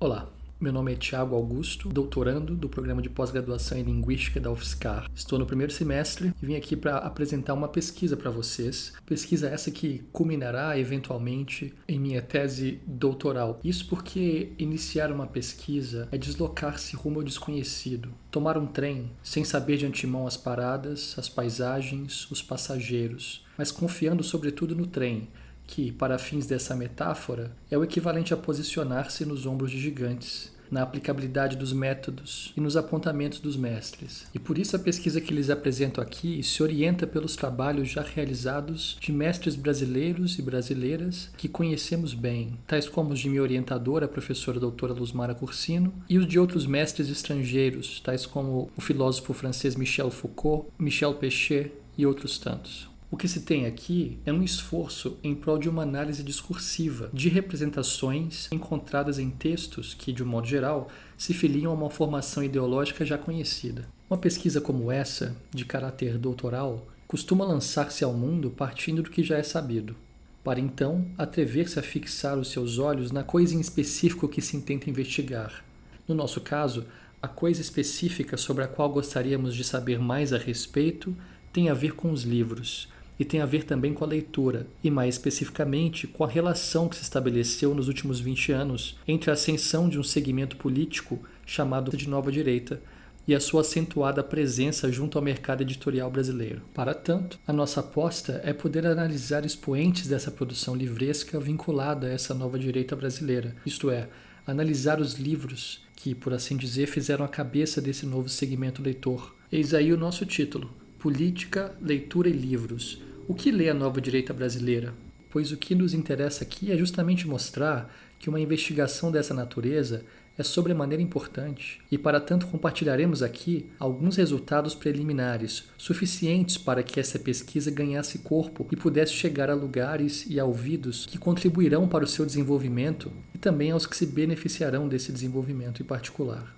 Olá, meu nome é Thiago Augusto, doutorando do programa de pós-graduação em Linguística da UFSCar. Estou no primeiro semestre e vim aqui para apresentar uma pesquisa para vocês. Pesquisa essa que culminará eventualmente em minha tese doutoral. Isso porque iniciar uma pesquisa é deslocar-se rumo ao desconhecido. Tomar um trem sem saber de antemão as paradas, as paisagens, os passageiros, mas confiando sobretudo no trem, que, para fins dessa metáfora, é o equivalente a posicionar-se nos ombros de gigantes, na aplicabilidade dos métodos e nos apontamentos dos mestres. E por isso a pesquisa que lhes apresento aqui se orienta pelos trabalhos já realizados de mestres brasileiros e brasileiras que conhecemos bem, tais como os de minha orientadora, a professora doutora Luzmara Cursino, e os de outros mestres estrangeiros, tais como o filósofo francês Michel Foucault, Michel Pechet e outros tantos. O que se tem aqui é um esforço em prol de uma análise discursiva de representações encontradas em textos que, de um modo geral, se filiam a uma formação ideológica já conhecida. Uma pesquisa como essa, de caráter doutoral, costuma lançar-se ao mundo partindo do que já é sabido, para então atrever-se a fixar os seus olhos na coisa em específico que se intenta investigar. No nosso caso, a coisa específica sobre a qual gostaríamos de saber mais a respeito tem a ver com os livros, e tem a ver também com a leitura, e mais especificamente com a relação que se estabeleceu nos últimos 20 anos entre a ascensão de um segmento político chamado de Nova Direita e a sua acentuada presença junto ao mercado editorial brasileiro. Para tanto, a nossa aposta é poder analisar expoentes dessa produção livresca vinculada a essa nova direita brasileira, isto é, analisar os livros que, por assim dizer, fizeram a cabeça desse novo segmento leitor. Eis aí o nosso título: Política, Leitura e Livros. O que lê a nova direita brasileira? Pois o que nos interessa aqui é justamente mostrar que uma investigação dessa natureza é sobremaneira importante e, para tanto, compartilharemos aqui alguns resultados preliminares, suficientes para que essa pesquisa ganhasse corpo e pudesse chegar a lugares e a ouvidos que contribuirão para o seu desenvolvimento e também aos que se beneficiarão desse desenvolvimento em particular.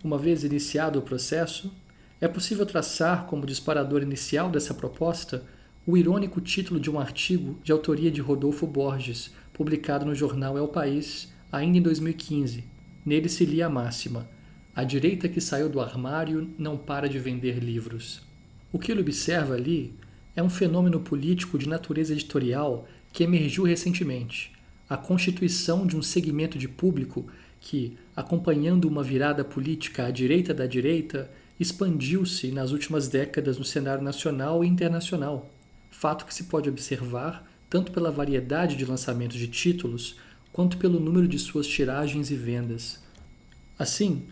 Uma vez iniciado o processo, é possível traçar como disparador inicial dessa proposta o irônico título de um artigo de autoria de Rodolfo Borges, publicado no jornal El País, ainda em 2015. Nele se lia a máxima: "A direita que saiu do armário não para de vender livros". O que ele observa ali é um fenômeno político de natureza editorial que emergiu recentemente: a constituição de um segmento de público que, acompanhando uma virada política à direita da direita, expandiu-se nas últimas décadas no cenário nacional e internacional, fato que se pode observar tanto pela variedade de lançamentos de títulos quanto pelo número de suas tiragens e vendas. Assim,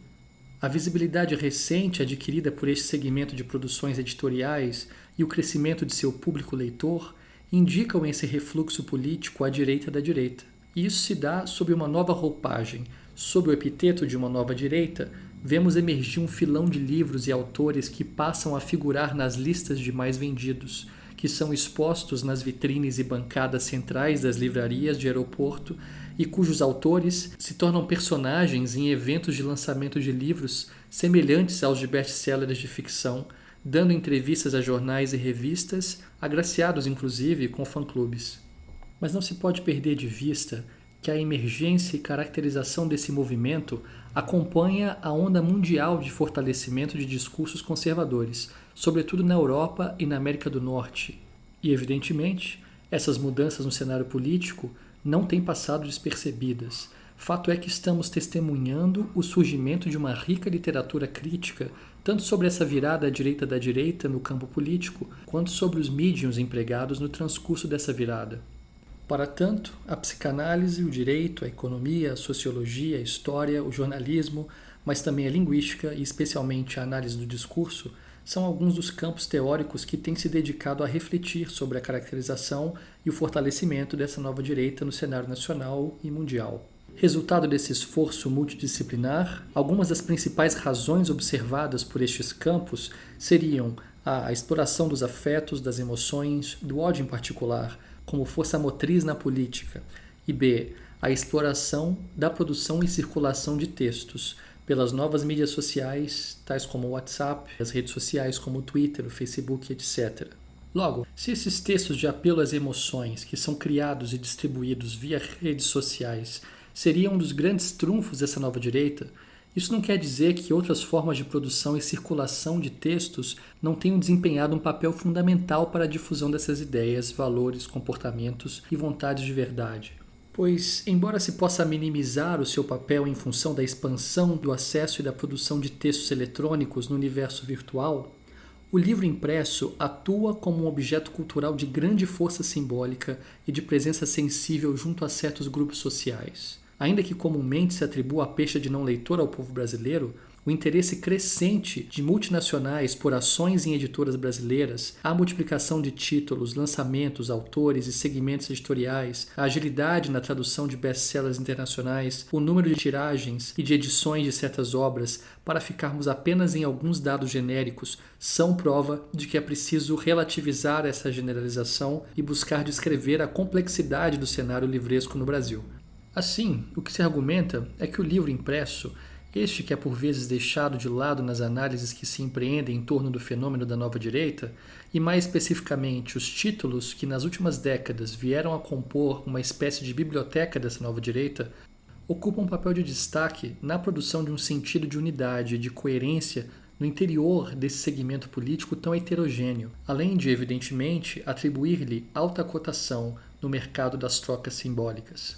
a visibilidade recente adquirida por este segmento de produções editoriais e o crescimento de seu público leitor indicam esse refluxo político à direita da direita. E isso se dá sob uma nova roupagem. Sob o epiteto de uma nova direita, vemos emergir um filão de livros e autores que passam a figurar nas listas de mais vendidos, que são expostos nas vitrines e bancadas centrais das livrarias de aeroporto e cujos autores se tornam personagens em eventos de lançamento de livros semelhantes aos de best-sellers de ficção, dando entrevistas a jornais e revistas, agraciados inclusive com fã-clubes. Mas não se pode perder de vista que a emergência e caracterização desse movimento acompanha a onda mundial de fortalecimento de discursos conservadores, sobretudo na Europa e na América do Norte. E, evidentemente, essas mudanças no cenário político não têm passado despercebidas. Fato é que estamos testemunhando o surgimento de uma rica literatura crítica, tanto sobre essa virada à direita da direita no campo político, quanto sobre os médiuns empregados no transcurso dessa virada. Para tanto, a psicanálise, o direito, a economia, a sociologia, a história, o jornalismo, mas também a linguística e especialmente a análise do discurso, são alguns dos campos teóricos que têm se dedicado a refletir sobre a caracterização e o fortalecimento dessa nova direita no cenário nacional e mundial. Resultado desse esforço multidisciplinar, algumas das principais razões observadas por estes campos seriam a exploração dos afetos, das emoções, do ódio em particular, como força motriz na política, e b. a exploração da produção e circulação de textos pelas novas mídias sociais, tais como o WhatsApp, as redes sociais como o Twitter, o Facebook, etc. Logo, se esses textos de apelo às emoções, que são criados e distribuídos via redes sociais, seria um dos grandes trunfos dessa nova direita. Isso não quer dizer que outras formas de produção e circulação de textos não tenham desempenhado um papel fundamental para a difusão dessas ideias, valores, comportamentos e vontades de verdade. Pois, embora se possa minimizar o seu papel em função da expansão do acesso e da produção de textos eletrônicos no universo virtual, o livro impresso atua como um objeto cultural de grande força simbólica e de presença sensível junto a certos grupos sociais. Ainda que comumente se atribua a pecha de não leitor ao povo brasileiro, o interesse crescente de multinacionais por ações em editoras brasileiras, a multiplicação de títulos, lançamentos, autores e segmentos editoriais, a agilidade na tradução de best-sellers internacionais, o número de tiragens e de edições de certas obras, para ficarmos apenas em alguns dados genéricos, são prova de que é preciso relativizar essa generalização e buscar descrever a complexidade do cenário livresco no Brasil. Assim, o que se argumenta é que o livro impresso, este que é por vezes deixado de lado nas análises que se empreendem em torno do fenômeno da nova direita, e mais especificamente os títulos que nas últimas décadas vieram a compor uma espécie de biblioteca dessa nova direita, ocupam um papel de destaque na produção de um sentido de unidade e de coerência no interior desse segmento político tão heterogêneo, além de, evidentemente, atribuir-lhe alta cotação no mercado das trocas simbólicas.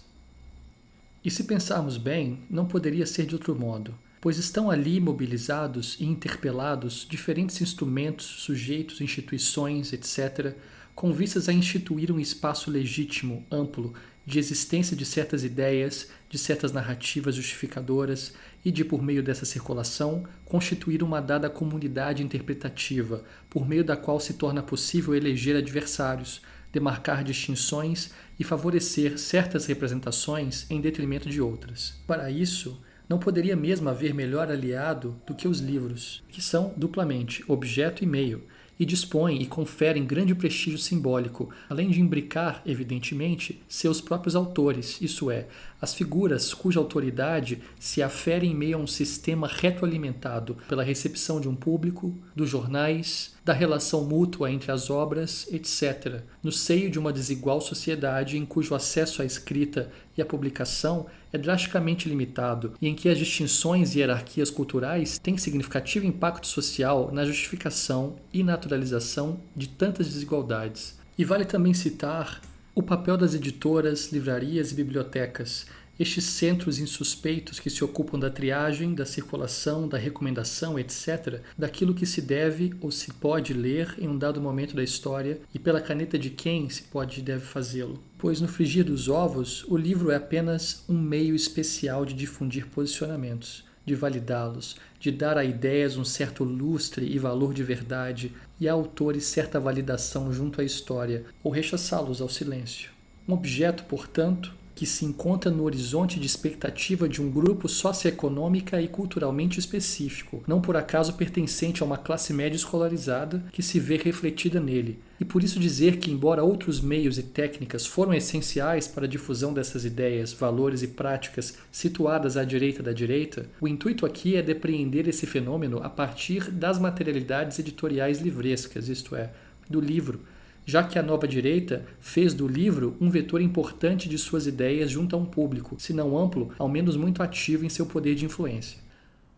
E se pensarmos bem, não poderia ser de outro modo, pois estão ali mobilizados e interpelados diferentes instrumentos, sujeitos, instituições, etc., com vistas a instituir um espaço legítimo, amplo, de existência de certas ideias, de certas narrativas justificadoras e de, por meio dessa circulação, constituir uma dada comunidade interpretativa, por meio da qual se torna possível eleger adversários, demarcar distinções e favorecer certas representações em detrimento de outras. Para isso, não poderia mesmo haver melhor aliado do que os livros, que são duplamente objeto e meio, e dispõem e conferem grande prestígio simbólico, além de imbricar, evidentemente, seus próprios autores, isso é, as figuras cuja autoridade se afere em meio a um sistema retroalimentado pela recepção de um público, dos jornais, da relação mútua entre as obras, etc., no seio de uma desigual sociedade em cujo acesso à escrita e à publicação é drasticamente limitado e em que as distinções e hierarquias culturais têm significativo impacto social na justificação e naturalização de tantas desigualdades. E vale também citar o papel das editoras, livrarias e bibliotecas, estes centros insuspeitos que se ocupam da triagem, da circulação, da recomendação, etc., daquilo que se deve ou se pode ler em um dado momento da história e pela caneta de quem se pode e deve fazê-lo. Pois no frigir dos ovos, o livro é apenas um meio especial de difundir posicionamentos, de validá-los, de dar a ideias um certo lustre e valor de verdade e a autores certa validação junto à história, ou rechaçá-los ao silêncio. Um objeto, portanto, que se encontra no horizonte de expectativa de um grupo socioeconômica e culturalmente específico, não por acaso pertencente a uma classe média escolarizada que se vê refletida nele. E por isso dizer que, embora outros meios e técnicas foram essenciais para a difusão dessas ideias, valores e práticas situadas à direita da direita, o intuito aqui é depreender esse fenômeno a partir das materialidades editoriais livrescas, isto é, do livro, já que a nova direita fez do livro um vetor importante de suas ideias junto a um público, se não amplo, ao menos muito ativo em seu poder de influência.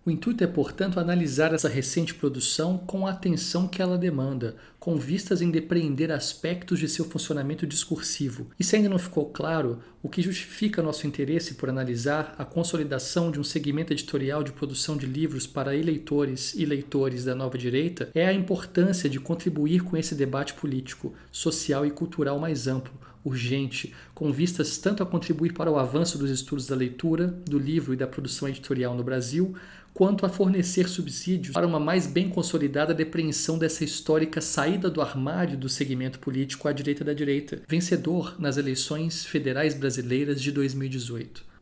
O intuito é, portanto, analisar essa recente produção com a atenção que ela demanda, com vistas em depreender aspectos de seu funcionamento discursivo. E se ainda não ficou claro, o que justifica nosso interesse por analisar a consolidação de um segmento editorial de produção de livros para eleitores e leitores da nova direita é a importância de contribuir com esse debate político, social e cultural mais amplo, urgente, com vistas tanto a contribuir para o avanço dos estudos da leitura, do livro e da produção editorial no Brasil, quanto a fornecer subsídios para uma mais bem consolidada depreensão dessa histórica saída do armário do segmento político à direita da direita, vencedor nas eleições federais brasileiras de 2018.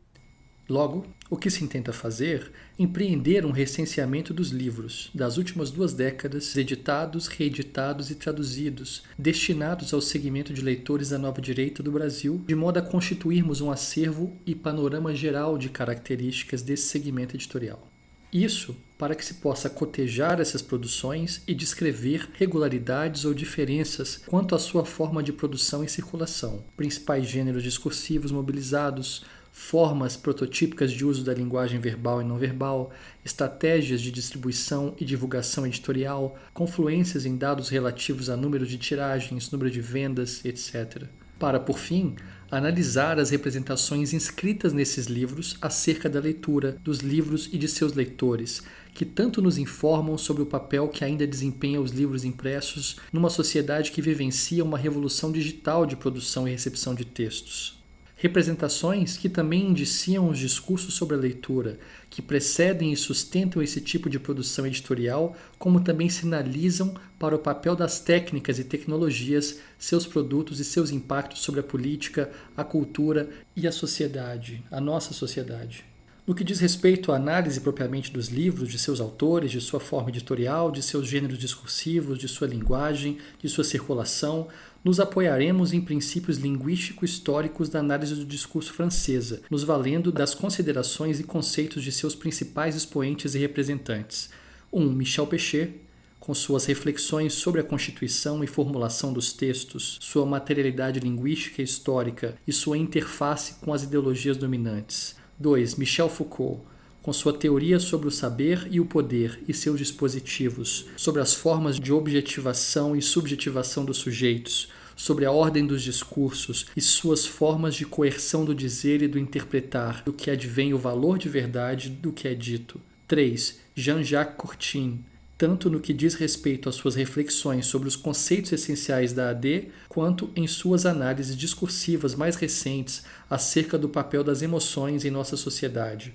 Logo, o que se intenta fazer é empreender um recenseamento dos livros das últimas 2 décadas, editados, reeditados e traduzidos, destinados ao segmento de leitores da nova direita do Brasil, de modo a constituirmos um acervo e panorama geral de características desse segmento editorial. Isso para que se possa cotejar essas produções e descrever regularidades ou diferenças quanto à sua forma de produção e circulação, principais gêneros discursivos mobilizados, formas prototípicas de uso da linguagem verbal e não verbal, estratégias de distribuição e divulgação editorial, confluências em dados relativos a número de tiragens, número de vendas, etc. Para, por fim, analisar as representações inscritas nesses livros acerca da leitura, dos livros e de seus leitores, que tanto nos informam sobre o papel que ainda desempenham os livros impressos numa sociedade que vivencia uma revolução digital de produção e recepção de textos. Representações que também indiciam os discursos sobre a leitura, que precedem e sustentam esse tipo de produção editorial, como também sinalizam para o papel das técnicas e tecnologias, seus produtos e seus impactos sobre a política, a cultura e a sociedade, a nossa sociedade. No que diz respeito à análise propriamente dos livros, de seus autores, de sua forma editorial, de seus gêneros discursivos, de sua linguagem, de sua circulação, nos apoiaremos em princípios linguístico-históricos da análise do discurso francesa, nos valendo das considerações e conceitos de seus principais expoentes e representantes. 1. Michel Pechet, com suas reflexões sobre a constituição e formulação dos textos, sua materialidade linguística e histórica e sua interface com as ideologias dominantes. 2. Michel Foucault, com sua teoria sobre o saber e o poder e seus dispositivos, sobre as formas de objetivação e subjetivação dos sujeitos, sobre a ordem dos discursos e suas formas de coerção do dizer e do interpretar, do que advém o valor de verdade do que é dito. 3. Jean-Jacques Courtin, tanto no que diz respeito às suas reflexões sobre os conceitos essenciais da AD, quanto em suas análises discursivas mais recentes acerca do papel das emoções em nossa sociedade.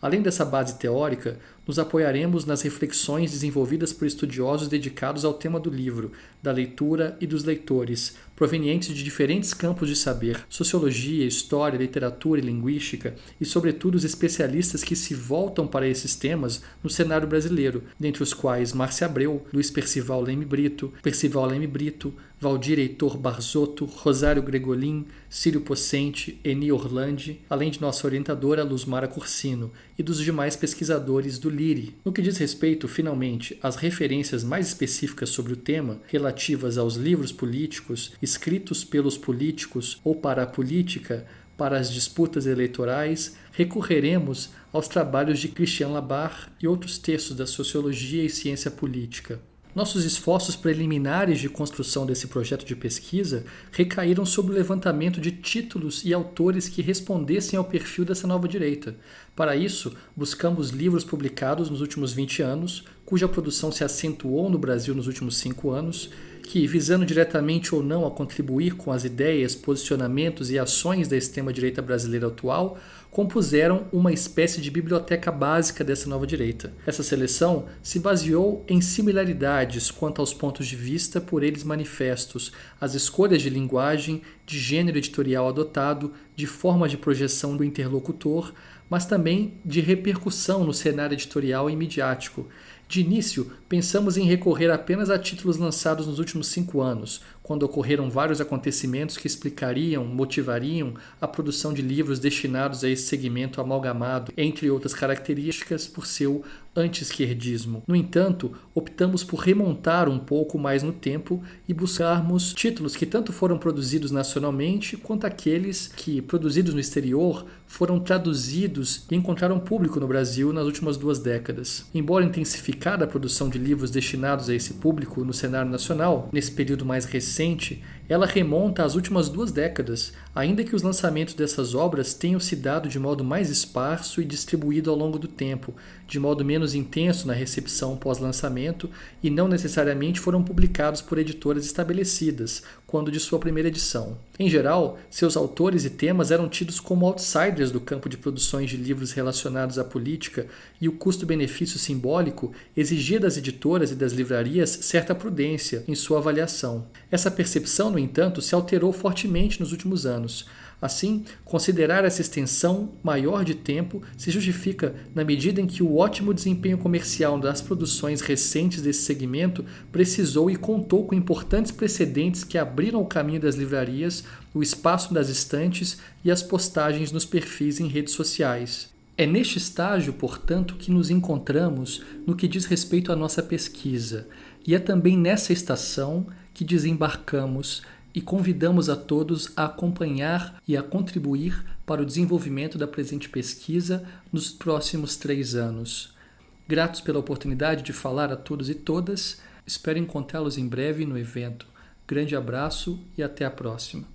Além dessa base teórica, nos apoiaremos nas reflexões desenvolvidas por estudiosos dedicados ao tema do livro, da leitura e dos leitores, provenientes de diferentes campos de saber, sociologia, história, literatura e linguística, e sobretudo os especialistas que se voltam para esses temas no cenário brasileiro, dentre os quais Márcia Abreu, Luiz Percival Leme Brito, Valdir Heitor Barzotto, Rosário Gregolin, Círio Pocente, Eni Orlandi, além de nossa orientadora Luzmara Cursino, e dos demais pesquisadores do LIRI. No que diz respeito, finalmente, às referências mais específicas sobre o tema, relativas aos livros políticos, escritos pelos políticos ou para a política, para as disputas eleitorais, recorreremos aos trabalhos de Christian Labarre e outros textos da sociologia e ciência política. Nossos esforços preliminares de construção desse projeto de pesquisa recaíram sobre o levantamento de títulos e autores que respondessem ao perfil dessa nova direita. Para isso, buscamos livros publicados nos últimos 20 anos, cuja produção se acentuou no Brasil nos últimos 5 anos, que, visando diretamente ou não a contribuir com as ideias, posicionamentos e ações da extrema-direita brasileira atual, compuseram uma espécie de biblioteca básica dessa nova direita. Essa seleção se baseou em similaridades quanto aos pontos de vista por eles manifestos, as escolhas de linguagem, de gênero editorial adotado, de forma de projeção do interlocutor, mas também de repercussão no cenário editorial e midiático. De início, pensamos em recorrer apenas a títulos lançados nos últimos 5 anos, quando ocorreram vários acontecimentos que explicariam, motivariam a produção de livros destinados a esse segmento amalgamado, entre outras características, por seu anti-esquerdismo. No entanto, optamos por remontar um pouco mais no tempo e buscarmos títulos que tanto foram produzidos nacionalmente, quanto aqueles que, produzidos no exterior, foram traduzidos e encontraram público no Brasil nas últimas 2 décadas. Embora intensificada a produção de livros destinados a esse público no cenário nacional, nesse período mais recente, ela remonta às últimas 2 décadas, ainda que os lançamentos dessas obras tenham se dado de modo mais esparso e distribuído ao longo do tempo, de modo menos intenso na recepção pós-lançamento e não necessariamente foram publicados por editoras estabelecidas, quando de sua primeira edição. Em geral, seus autores e temas eram tidos como outsiders do campo de produções de livros relacionados à política e o custo-benefício simbólico exigia das editoras e das livrarias certa prudência em sua avaliação. Essa percepção, no entanto, se alterou fortemente nos últimos anos. Assim, considerar essa extensão maior de tempo se justifica na medida em que o ótimo desempenho comercial das produções recentes desse segmento precisou e contou com importantes precedentes que abriram o caminho das livrarias, o espaço das estantes e as postagens nos perfis em redes sociais. É neste estágio, portanto, que nos encontramos no que diz respeito à nossa pesquisa, e é também nessa estação que desembarcamos e convidamos a todos a acompanhar e a contribuir para o desenvolvimento da presente pesquisa nos próximos 3 anos. Gratos pela oportunidade de falar a todos e todas, espero encontrá-los em breve no evento. Grande abraço e até a próxima.